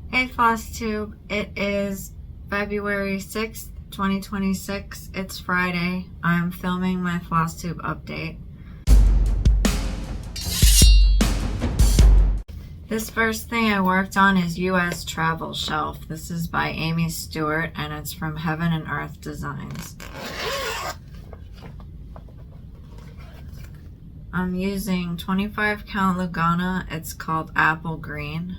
Hey Floss Tube, it is February 6th, 2026. It's Friday. I'm filming my Floss Tube update. This first thing I worked on is US Travel Shelf. This is by Amy Stewart and it's from Heaven and Earth Designs. I'm using 25 count Lugana. It's called Apple Green.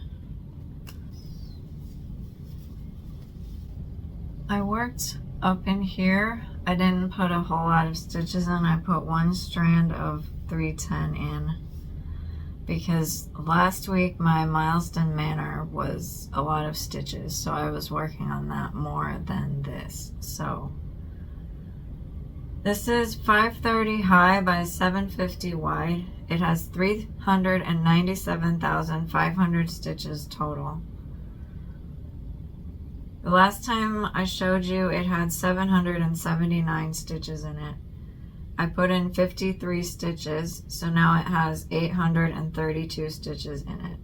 I worked up in here. I didn't put a whole lot of stitches in. I put one strand of 310 in because last week my Mylestonn Manor was a lot of stitches, so I was working on that more than this. So this is 530 high by 750 wide. It has 397,500 stitches total. The last time I showed you it had 779 stitches in it. I put in 53 stitches, so now it has 832 stitches in it.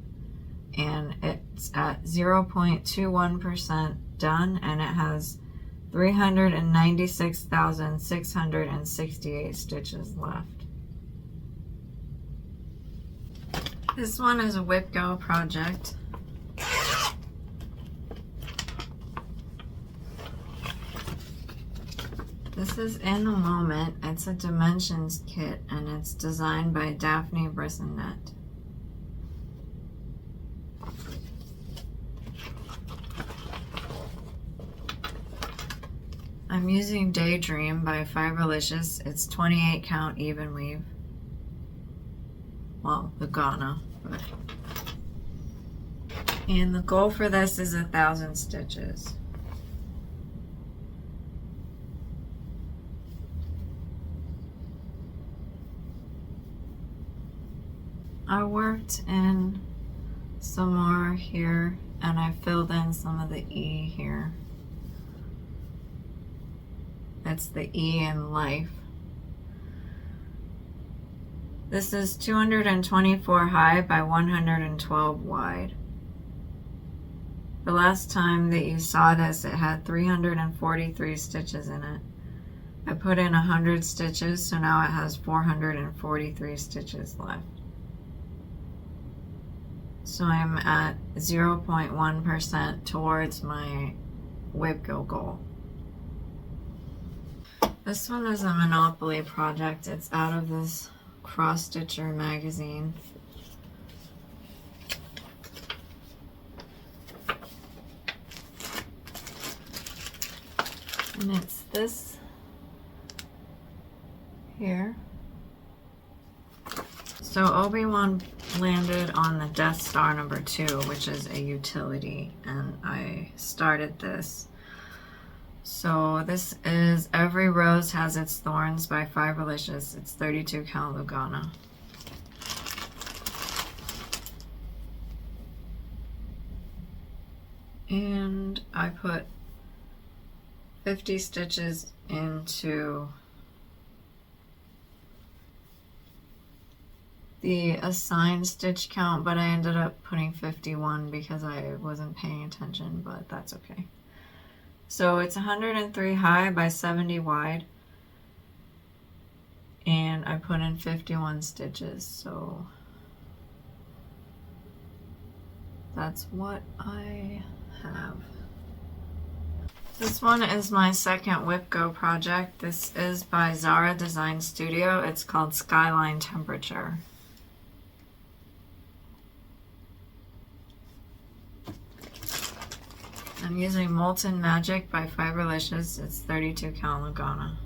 And it's at 0.21% done, and it has 396,668 stitches left. This one is a Whip Go project. This is In the Moment. It's a Dimensions kit and it's designed by Daphne Brissonette. I'm using Daydream by Fiberlicious. It's 28 count even weave. Well, Lugana. And the goal for this is 1,000 stitches. I worked in some more here and I filled in some of the E here. That's the E in life. This is 224 high by 112 wide. The last time that you saw this, it had 343 stitches in it. I put in 100 stitches, so now it has 443 stitches left. So I'm at 0.1% towards my Whip Go goal. This one is a Monopoly project. It's out of this Cross Stitcher magazine. And it's this here. So Obi-Wan landed on the Death Star number 2, which is a utility, and I started this. So this is Every Rose Has Its Thorns by Fiberlicious. It's 32 count Lugana. And I put 50 stitches into the assigned stitch count, but I ended up putting 51 because I wasn't paying attention, but that's okay. So it's 103 high by 70 wide, and I put in 51 stitches, so that's what I have. This one is my second Whip Go project. This is by Zara Design Studio. It's called Skyline Temperature. I'm using Molten Magic by Fiberlicious. It's 32 count Lugana.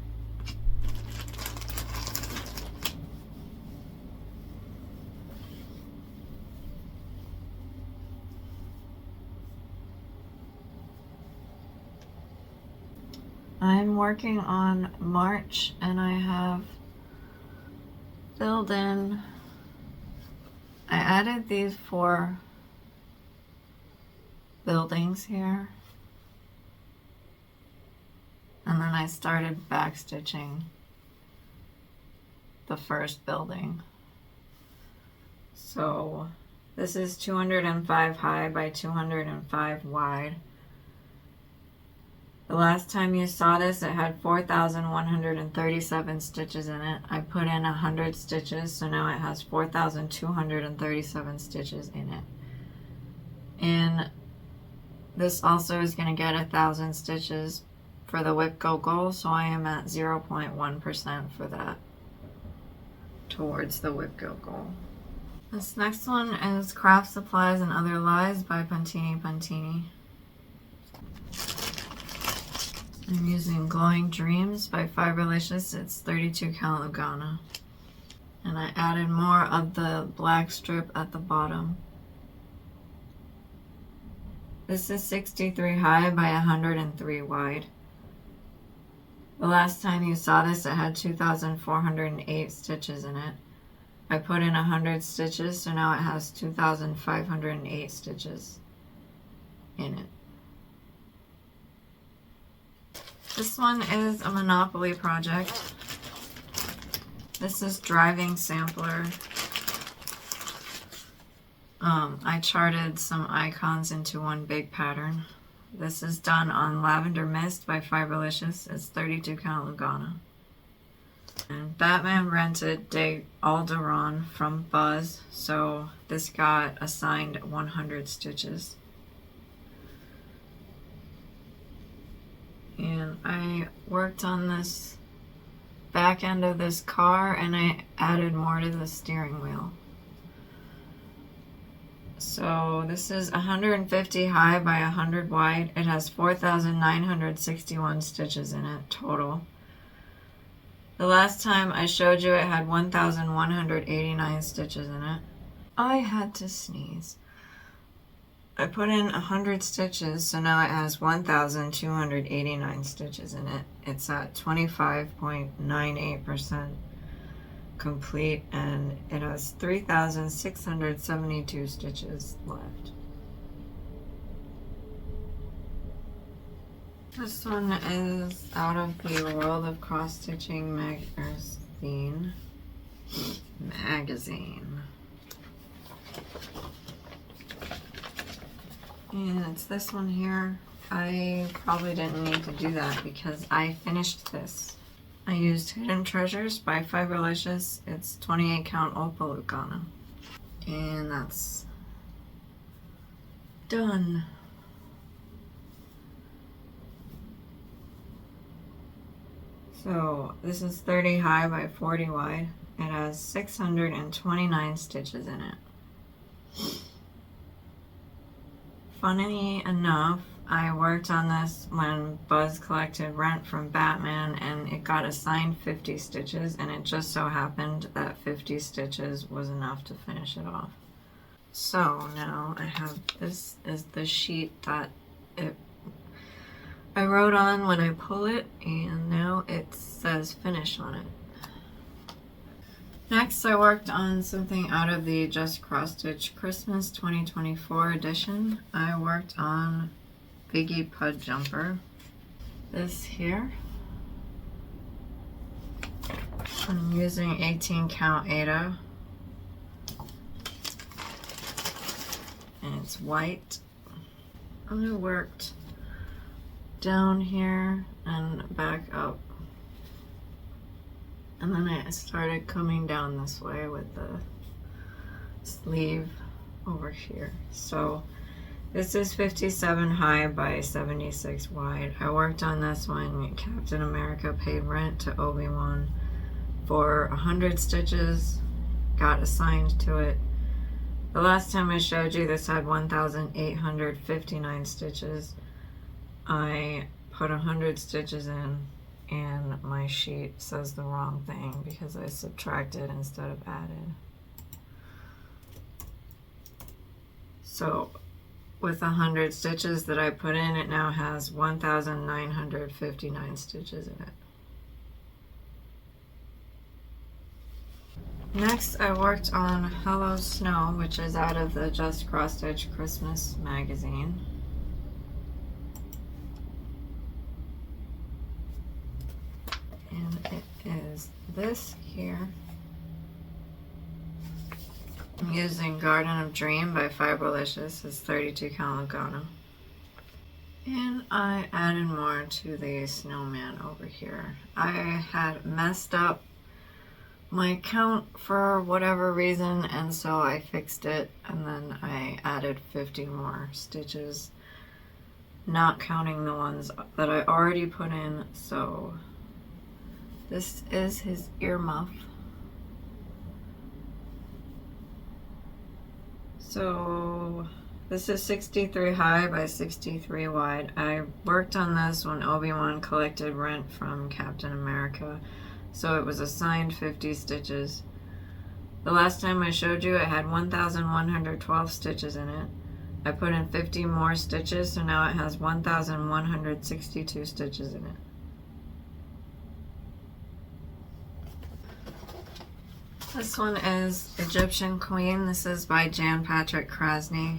I'm working on March and I have filled in, I added these 4 buildings here, and then I started backstitching the first building. So This is 205 high by 205 wide. The last time you saw this, it had 4,137 stitches in it. I put in 100 stitches, so now it has 4,237 stitches in it. And this also is going to get 1,000 stitches for the whip go goal, so I am at 0.1% for that towards the whip go goal. This next one is Craft Supplies and Other Lies by Puntini Puntini. I'm using Glowing Dreams by Fiberlicious. It's 32 count Lugana. And I added more of the black strip at the bottom. This is 63 high by 103 wide. The last time you saw this, it had 2,408 stitches in it. I put in 100 stitches, so now it has 2,508 stitches in it. This one is a Monopoly project. This is Driving Sampler. I charted some icons into one big pattern. This is done on Lavender Mist by Fiberlicious. It's 32 count Lugana. And Batman rented De Alderaan from Buzz, so this got assigned 100 stitches. And I worked on this back end of this car, and I added more to the steering wheel. So this is 150 high by 100 wide. It has 4,961 stitches in it total. The last time I showed you it had 1,189 stitches in it. I had to sneeze. I put in 100 stitches, so now it has 1,289 stitches in it. It's at 25.98% complete, and it has 3,672 stitches left. This one is out of the World of Cross Stitching magazine. And it's this one here. I probably didn't need to do that because I finished this. I used Hidden Treasures by Fiberlicious. It's 28 count Opal Lugana. And that's done. So this is 30 high by 40 wide. It has 629 stitches in it. Funny enough, I worked on this when Buzz collected rent from Batman, and it got assigned 50 stitches, and it just so happened that 50 stitches was enough to finish it off. So now I have, this is the sheet that I wrote on when I pull it, and now it says finish on it. Next, I worked on something out of the Just Cross Stitch Christmas 2024 edition. I worked on Biggie Pud Jumper. This here. I'm using 18 count Ada. And it's white. I worked down here and back up. And then I started coming down this way with the sleeve over here. So this is 57 high by 76 wide. I worked on this when Captain America paid rent to Obi-Wan for 100 stitches, got assigned to it. The last time I showed you this had 1,859 stitches. I put 100 stitches in, and my sheet says the wrong thing because I subtracted instead of added. So with 100 stitches that I put in, it now has 1,959 stitches in it. Next, I worked on Hello Snow, which is out of the Just Cross Stitch Christmas magazine. And it is this here. I'm using Garden of Dream by Fiberlicious. It's 32 count Lugano. And I added more to the snowman over here. I had messed up my count for whatever reason, and so I fixed it, and then I added 50 more stitches, not counting the ones that I already put in. So this is his earmuff. So this is 63 high by 63 wide. I worked on this when Obi-Wan collected rent from Captain America, so it was assigned 50 stitches. The last time I showed you, it had 1,112 stitches in it. I put in 50 more stitches, so now it has 1,162 stitches in it. This one is Egyptian Queen. This is by Jan Patrick Krasny.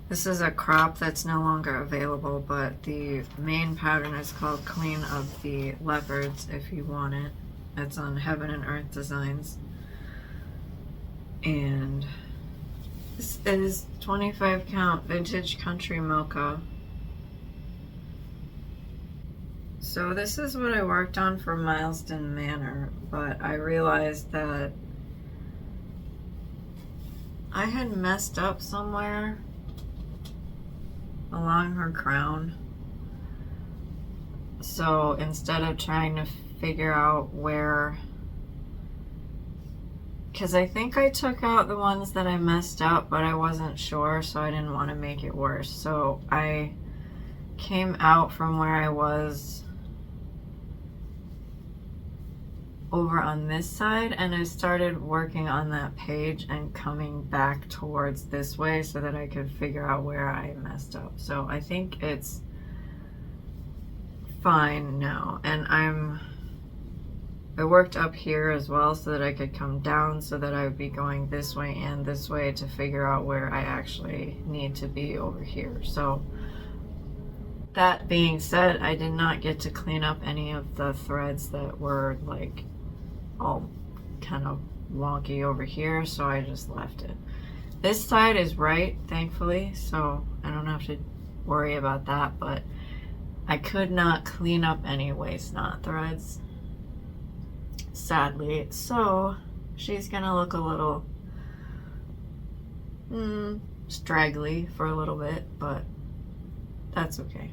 This is a crop that's no longer available, but the main pattern is called Queen of the Leopards if you want it. It's on Heaven and Earth Designs. And this is 25 count vintage country mocha. So this is what I worked on for Mylestonn Manor, but I realized that I had messed up somewhere along her crown. So instead of trying to figure out where, because I think I took out the ones that I messed up, but I wasn't sure, so I didn't want to make it worse. So I came out from where I was over on this side, and I started working on that page and coming back towards this way so that I could figure out where I messed up. So I think it's fine now, and I worked up here as well so that I could come down, so that I would be going this way and this way to figure out where I actually need to be over here. So that being said, I did not get to clean up any of the threads that were like all kind of wonky over here, so I just left it. This side is right, thankfully, so I don't have to worry about that, but I could not clean up any waist knot threads, sadly, so she's gonna look a little straggly for a little bit, but that's okay.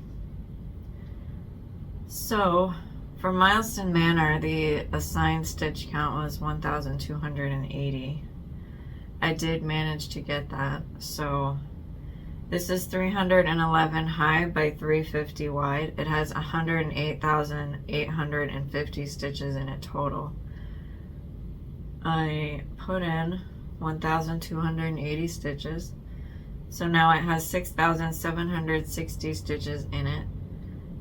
So for Mylestonn Manor, the assigned stitch count was 1,280. I did manage to get that. So this is 311 high by 350 wide. It has 108,850 stitches in it total. I put in 1,280 stitches. So now it has 6,760 stitches in it.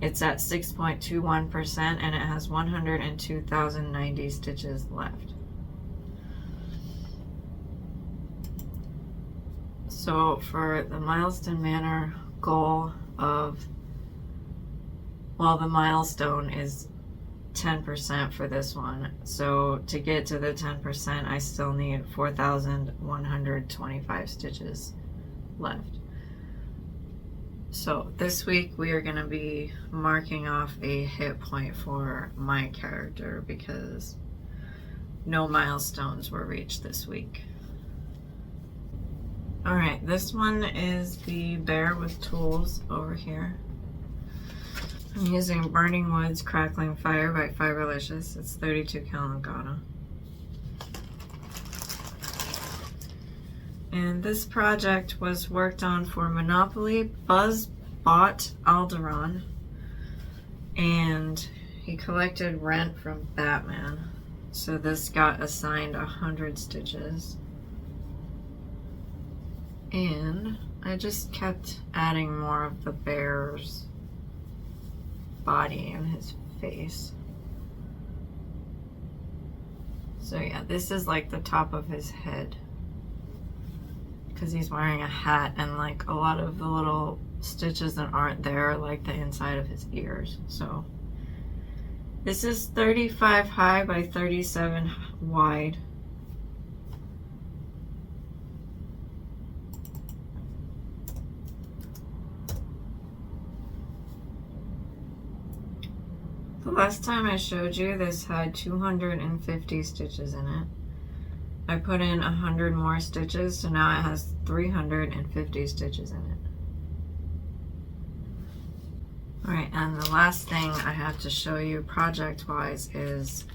It's at 6.21% and it has 102,090 stitches left. So for the Mylestonn Manor goal of, well, the milestone is 10% for this one. So to get to the 10%, I still need 4,125 stitches left. So this week we are going to be marking off a hit point for my character because no milestones were reached this week. Alright, this one is the Bear with Tools over here. I'm using Burning Woods Crackling Fire by Fiberlicious. It's 32 count Lugano. And this project was worked on for Monopoly. Buzz bought Alderaan, and he collected rent from Batman. So this got assigned 100 stitches. And I just kept adding more of the bear's body and his face. So yeah, this is like the top of his head, because he's wearing a hat, and like a lot of the little stitches that aren't there are like the inside of his ears. So this is 35 high by 37 wide. The last time I showed you, this had 250 stitches in it. I put in 100 more stitches, so now it has 350 stitches in it. Alright, and the last thing I have to show you project-wise is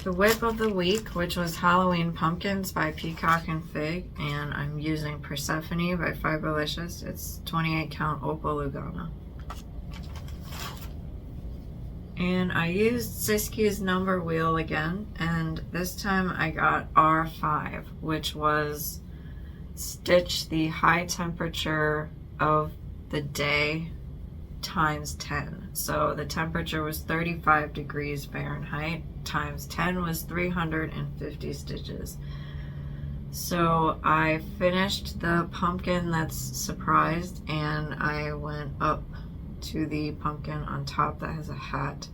the whip of the week, which was Halloween Pumpkins by Peacock and Fig, and I'm using Persephone by Fiberlicious. It's 28 count Opal Lugana. And I used Siskiyou's number wheel again, and this time I got R5, which was stitch the high temperature of the day times 10. So the temperature was 35 degrees Fahrenheit, times 10 was 350 stitches. So I finished the pumpkin that's surprised, and I went up to the pumpkin on top that has a hat.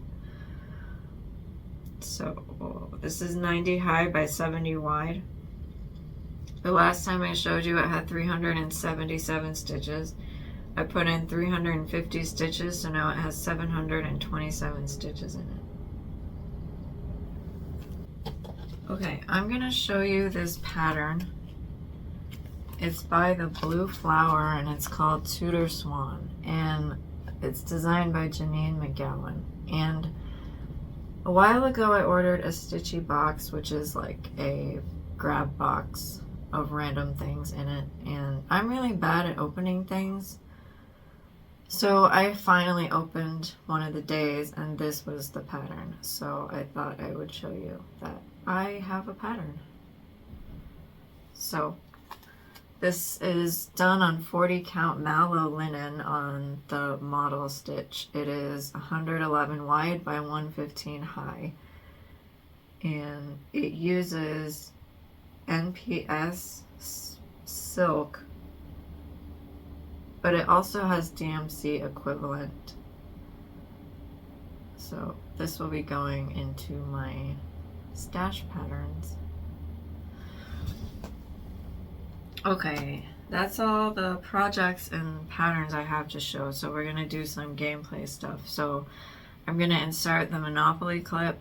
So this is 90 high by 70 wide. The last time I showed you it had 377 stitches. I put in 350 stitches, so now it has 727 stitches in it. Okay, I'm gonna show you this pattern. It's by the Blue Flower, and it's called Tudor Swan, and it's designed by Janine McGowan. And a while ago I ordered a stitchy box, which is like a grab box of random things in it, and I'm really bad at opening things. So I finally opened one of the days, and this was the pattern. So I thought I would show you that I have a pattern. So this is done on 40 count mallow linen on the model stitch. It is 111 wide by 115 high. And it uses NPS silk, but it also has DMC equivalent. So this will be going into my stash patterns. Okay, that's all the projects and patterns I have to show, so we're gonna do some gameplay stuff. So I'm gonna insert the Monopoly clip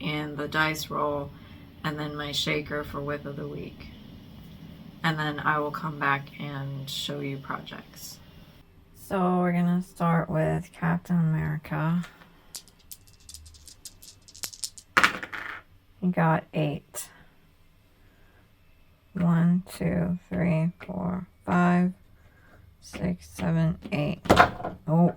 and the dice roll, and then my shaker for whip of the week. And then I will come back and show you projects. So we're gonna start with Captain America. He got 8. 1, 2, 3, 4, 5, 6, 7, 8. Oh.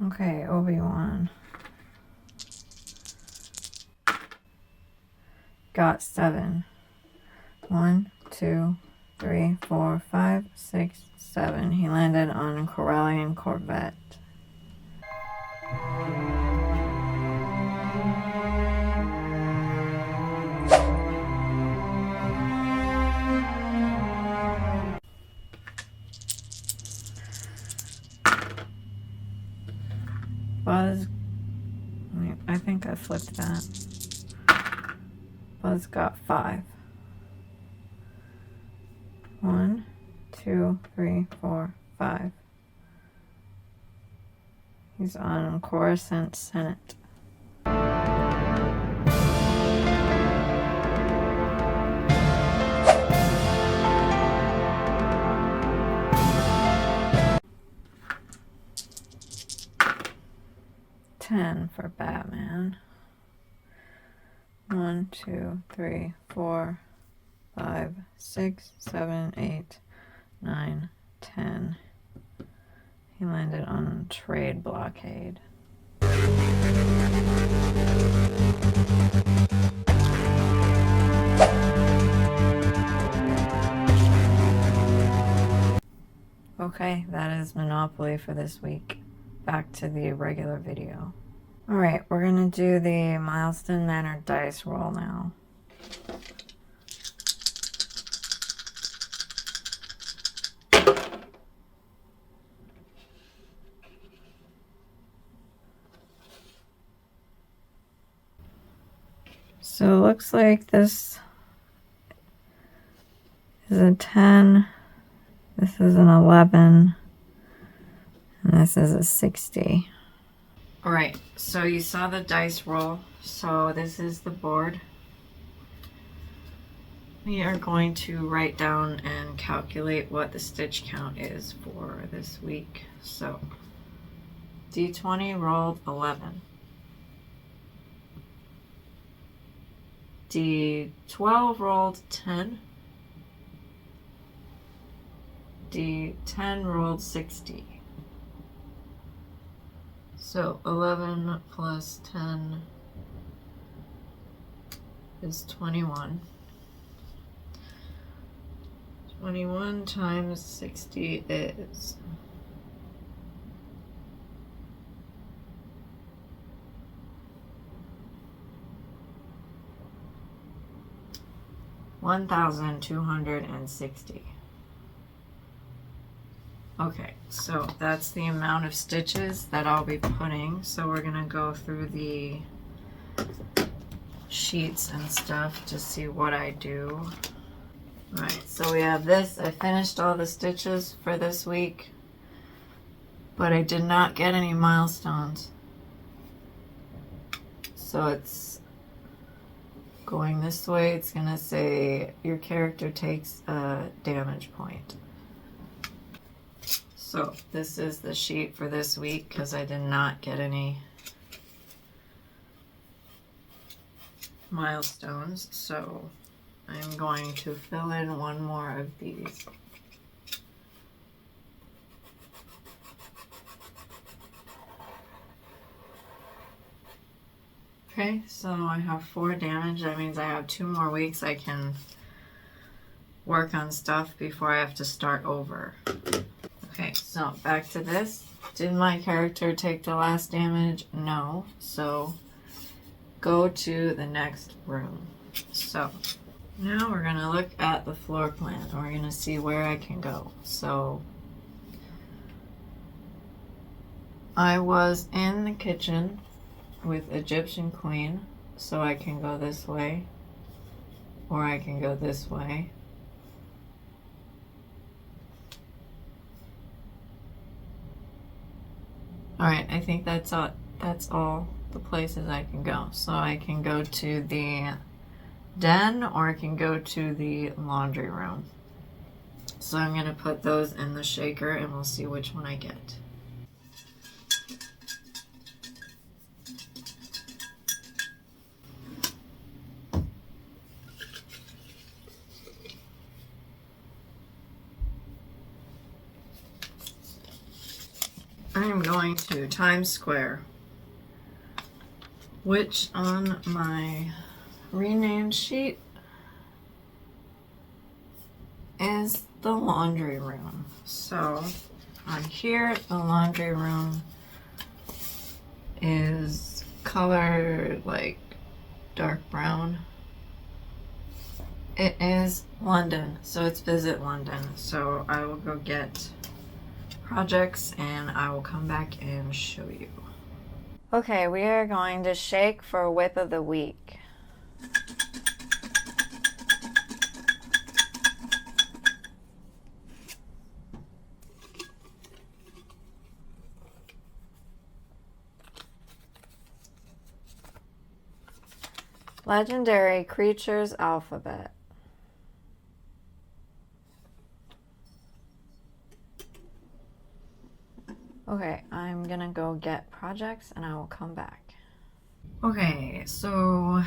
Okay, Obi-Wan. Got 7. 1, 2, 3, 4, 5, 6, 7. He landed on Corellian Corvette. Buzz, wait, I think I flipped that. Buzz got 5. 1, 2, 3, 4, 5. He's on Coruscant Senate. For Batman. 1, 2, 3, 4, 5, 6, 7, 8, 9, 10. He landed on Trade Blockade. Okay, that is Monopoly for this week. Back to the regular video. Alright, we're going to do the Mylestonn Manor dice roll now. So it looks like this is a 10, this is an 11, and this is a 60. Alright, so you saw the dice roll. So this is the board. We are going to write down and calculate what the stitch count is for this week. So D20 rolled 11. D12 rolled 10. D10 rolled 60. So 11 plus 10 is 21. 21 times 60 is 1,260. Okay, so that's the amount of stitches that I'll be putting. So we're gonna go through the sheets and stuff to see what I do. Alright, so we have this. I finished all the stitches for this week, but I did not get any milestones. So it's going this way. It's gonna say your character takes a damage point. So this is the sheet for this week because I did not get any milestones. So I'm going to fill in one more of these. Okay, so I have 4 damage. That means I have 2 more weeks I can work on stuff before I have to start over. Okay, so back to this. Did my character take the last damage? No. So go to the next room. So now we're gonna look at the floor plan and we're gonna see where I can go. So I was in the kitchen with Egyptian Queen, so I can go this way or I can go this way. Alright, I think that's all the places I can go. So I can go to the den or I can go to the laundry room. So I'm going to put those in the shaker and we'll see which one I get. I'm going to Times Square, which on my renamed sheet is the laundry room. So on here, the laundry room is colored like dark brown. It is London, so it's Visit London. So I will go get projects and I will come back and show you. Okay, we are going to shake for whip of the week. Legendary Creatures Alphabet. Okay, I'm gonna go get projects and I will come back. Okay, so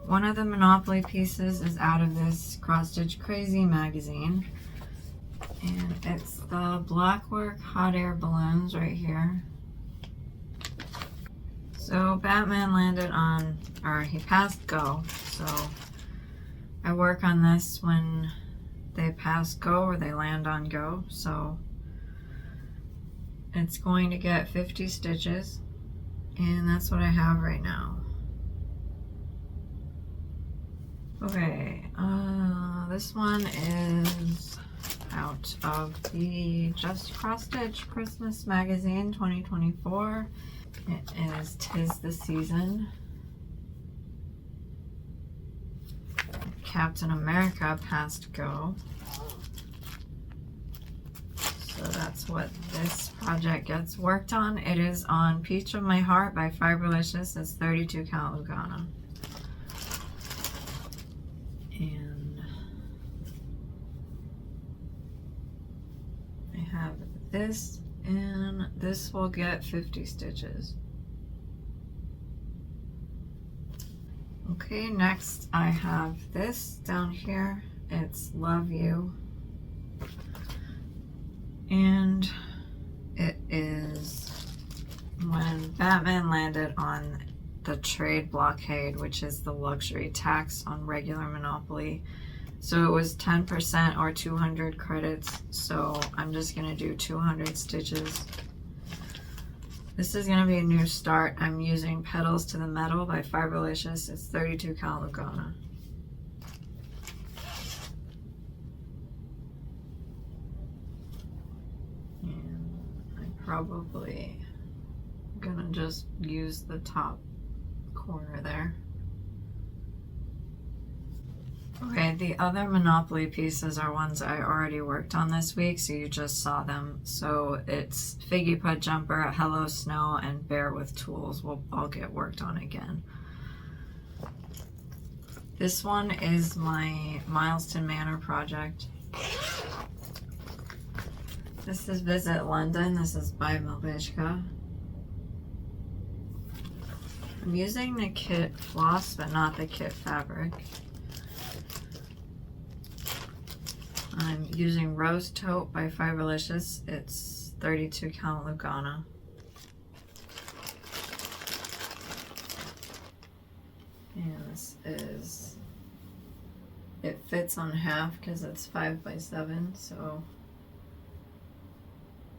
one of the Monopoly pieces is out of this Cross Stitch Crazy magazine. And it's the Blackwork hot air balloons right here. So Batman landed on, or he passed go. So I work on this when they pass go or they land on go. So it's going to get 50 stitches, and that's what I have right now. Okay, this one is out of the Just Cross Stitch Christmas Magazine 2024. It is 'Tis the Season. Captain America past go. So that's what this project gets worked on. It is on Peach of My Heart by Fiberlicious. It's 32 count Lugana. And I have this, and this will get 50 stitches. Okay, next I have this down here. It's Love You. And it is when Batman landed on the trade blockade, which is the luxury tax on regular Monopoly. So it was 10% or 200 credits. So I'm just gonna do 200 stitches. This is gonna be a new start. I'm using Petals to the Metal by Fiberlicious. It's 32 count Lugana. Probably gonna just use the top corner there. Okay, the other Monopoly pieces are ones I already worked on this week, so you just saw them. So it's Figgy Pud Jumper, Hello Snow, and Bear with Tools will all get worked on again. This one is my Mylestonn Manor project. This is Visit London. This is by Mylestonn. I'm using the kit Floss, but not the kit fabric. I'm using Rose Taupe by Fiberlicious. It's 32 count Lugana. And this is, it fits on half because it's 5 by 7, so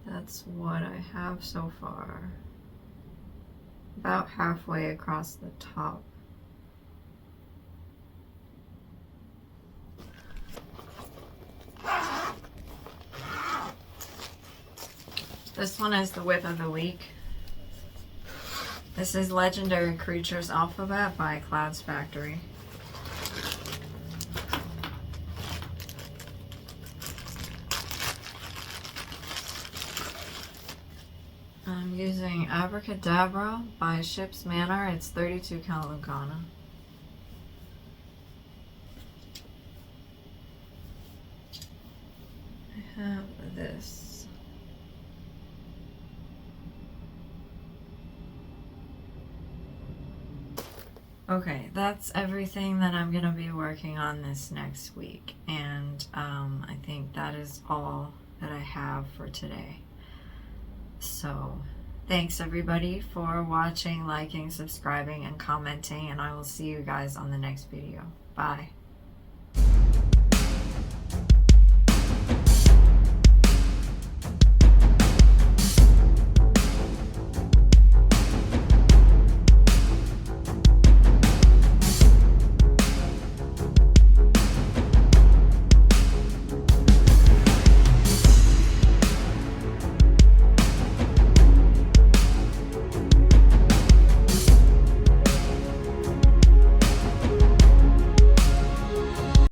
that's what I have so far. About halfway across the top. This one is the Whip of the Week. This is Legendary Creatures Alphabet by Clouds Factory. I'm using Abracadabra by Ship's Manor. It's 32 count Lugana. I have this. Okay, that's everything that I'm going to be working on this next week. And I think that is all that I have for today. So, thanks everybody for watching, liking, subscribing, and commenting, and I will see you guys on the next video. Bye.